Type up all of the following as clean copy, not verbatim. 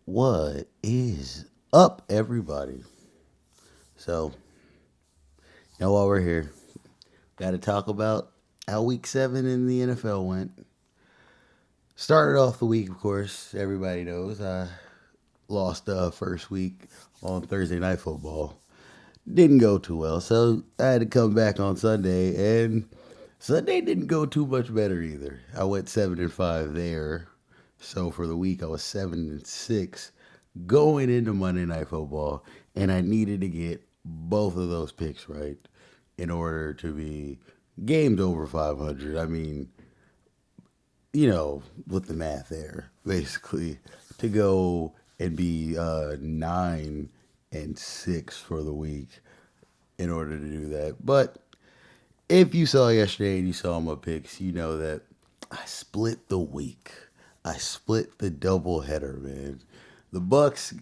What is up, everybody? So, while we're here, got to talk about how Week 7 in the NFL went. Started off the week, of course, everybody knows. I lost the first week on Thursday Night Football. Didn't go too well, so I had to come back on Sunday, and Sunday didn't go too much better either. I went 7-5 there. So for the week, I was 7-6 going into Monday Night Football, and I needed to get both of those picks right in order to be games over 500. I mean, with the math there, basically, to go and be 9-6 for the week in order to do that. But if you saw yesterday and you saw my picks, you know that I split the week. I split the double header, man. The Bucks,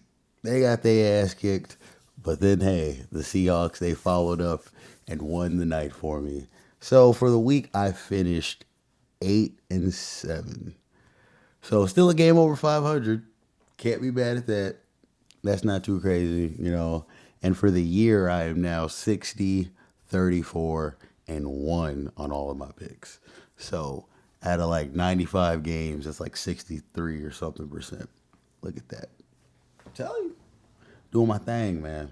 they got their ass kicked, but then hey, the Seahawks, they followed up and won the night for me. So for the week, I finished 8-7. So still a game over 500. Can't be mad at that. That's not too crazy. And for the year, I am now 60-34-1 on all of my picks. So out of like 95 games, that's like 63 or something percent. Look at that. Tell you. Doing my thing, man.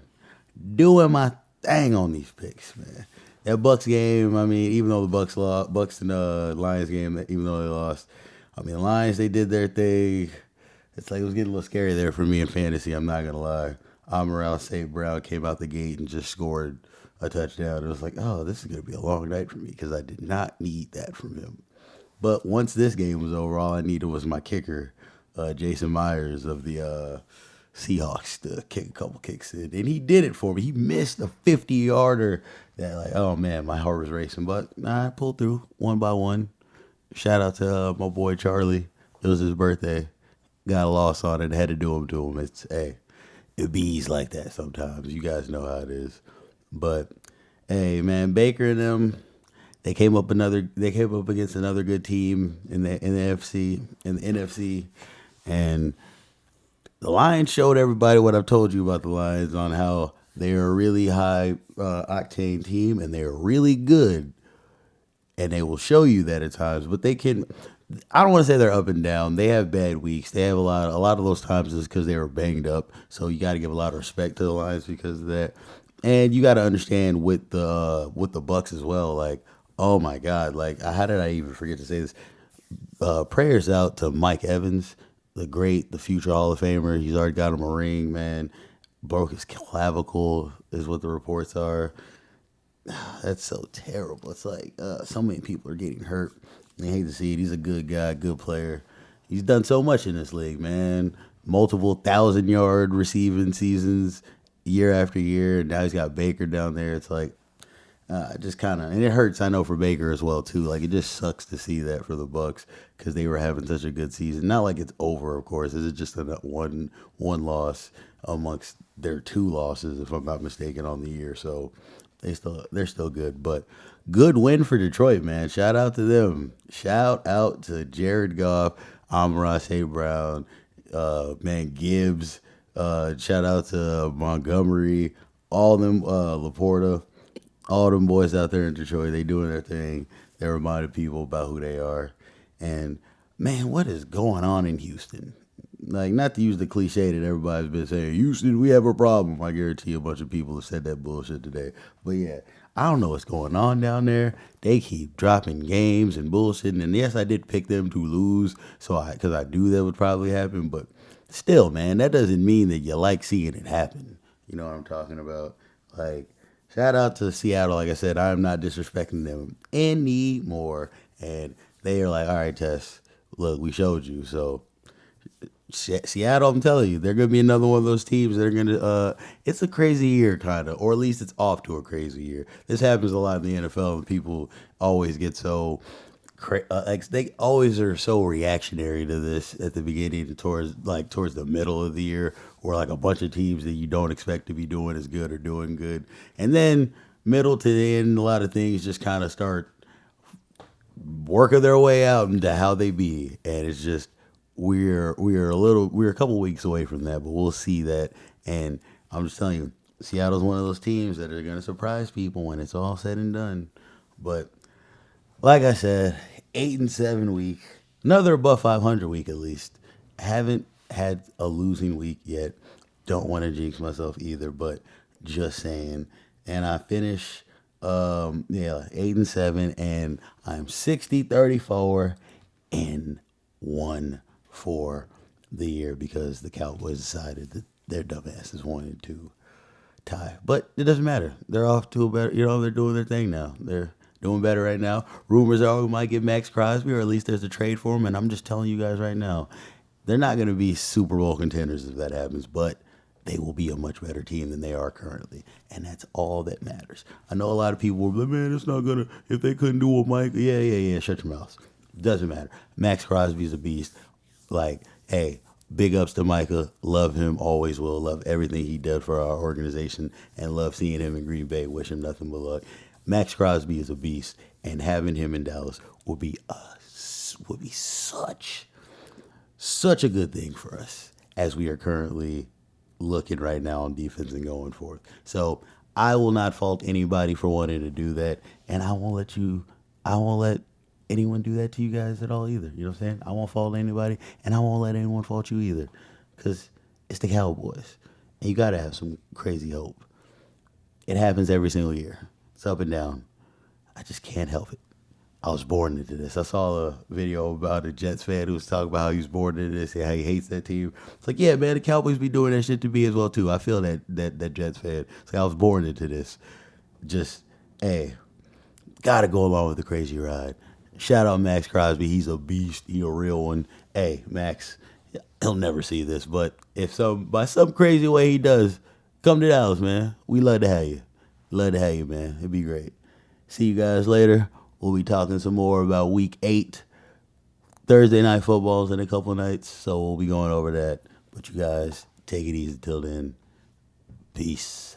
Doing my thing on these picks, man. That Bucks game, I mean, even though the Bucks lost, Bucks and Lions game, even though they lost, I mean, the Lions, they did their thing. It's like it was getting a little scary there for me in fantasy. I'm not gonna lie. Amon St. Brown came out the gate and just scored a touchdown. It was like, oh, this is gonna be a long night for me because I did not need that from him. But once this game was over, all I needed was my kicker, Jason Myers of the Seahawks, to kick a couple kicks in, and he did it for me. He missed a 50-yarder that, like, oh man, my heart was racing, but nah, I pulled through one by one. Shout out to my boy Charlie. It was his birthday. Got a loss on it. Had to do him to him. It's hey, it bees like that sometimes. You guys know how it is. But hey, man, Baker and them, they came up another. They came up against another good team in the NFC, and the Lions showed everybody what I've told you about the Lions on how they're a really high octane team and they're really good, and they will show you that at times. But they can. I don't want to say they're up and down. They have bad weeks. They have a lot of those times is because they were banged up. So you got to give a lot of respect to the Lions because of that. And you got to understand with the Bucks as well. Like, oh my God, like how did I even forget to say this? Prayers out to Mike Evans, the future Hall of Famer. He's already got him a ring, man. Broke his clavicle, is what the reports are. That's so terrible. It's like so many people are getting hurt. I hate to see it. He's a good guy, good player. He's done so much in this league, man. Multiple 1,000-yard receiving seasons year after year. And now he's got Baker down there. It's like just kind of, and it hurts. I know for Baker as well too. Like it just sucks to see that for the Bucks because they were having such a good season. Not like it's over, of course. It's just a one loss amongst their two losses, if I'm not mistaken, on the year. So they're still good, but good win for Detroit, man. Shout out to them. Shout out to Jared Goff, Amon St. Brown, man Gibbs. Shout out to Montgomery, all them Laporta, all them boys out there in Detroit. They doing their thing. They reminded people about who they are, and man, what is going on in Houston? Like, not to use the cliche that everybody's been saying, Houston, we have a problem. I guarantee a bunch of people have said that bullshit today. But yeah, I don't know what's going on down there. They keep dropping games and bullshitting. And yes, I did pick them to lose, because I knew that would probably happen. But still, man, that doesn't mean that you like seeing it happen. You know what I'm talking about? Like, shout out to Seattle. Like I said, I'm not disrespecting them anymore. And they are like, all right, Tess, look, we showed you. So Seattle, I'm telling you, they're going to be another one of those teams that are going to. It's a crazy year, kind of, or at least it's off to a crazy year. This happens a lot in the NFL, and people always get so. Like they always are so reactionary to this at the beginning towards the middle of the year, where like a bunch of teams that you don't expect to be doing as good are doing good, and then middle to the end, a lot of things just kind of start working their way out into how they be, and it's just we're a couple weeks away from that, but we'll see that. And I'm just telling you, Seattle's one of those teams that are gonna surprise people when it's all said and done. But like I said, 8-7 week, another above 500 week at least. Haven't had a losing week yet. Don't want to jinx myself either, but just saying. And I finish, 8-7, and I'm 60-34 and 1 for the year because the Cowboys decided that their dumbasses wanted to tie. But it doesn't matter. They're off to a better, they're doing their thing now. They're doing better right now. Rumors are we might get Max Crosby, or at least there's a trade for him. And I'm just telling you guys right now, they're not going to be Super Bowl contenders if that happens, but they will be a much better team than they are currently. And that's all that matters. I know a lot of people will be like, man, it's not going to, if they couldn't do what Mike, yeah, shut your mouth. Doesn't matter. Max Crosby's a beast. Like, hey, big ups to Micah. Love him. Always will. Love everything he did for our organization and love seeing him in Green Bay. Wish him nothing but luck. Max Crosby is a beast, and having him in Dallas would be such a good thing for us as we are currently looking right now on defense and going forth. So I will not fault anybody for wanting to do that, and I won't let anyone do that to you guys at all either. You know what I'm saying? I won't fault anybody, and I won't let anyone fault you either, because it's the Cowboys, and you got to have some crazy hope. It happens every single year. It's up and down. I just can't help it. I was born into this. I saw a video about a Jets fan who was talking about how he was born into this and how he hates that team. It's like, yeah, man, the Cowboys be doing that shit to me as well too. I feel that Jets fan. It's like I was born into this. Just, hey, gotta go along with the crazy ride. Shout out Max Crosby. He's a beast. He a real one. Hey, Max, he'll never see this, but if by some crazy way he does, come to Dallas, man. We love to have you. Love to have you, man. It'd be great. See you guys later. We'll be talking some more about week 8. Thursday night footballs in a couple nights, so we'll be going over that. But you guys, take it easy till then. Peace.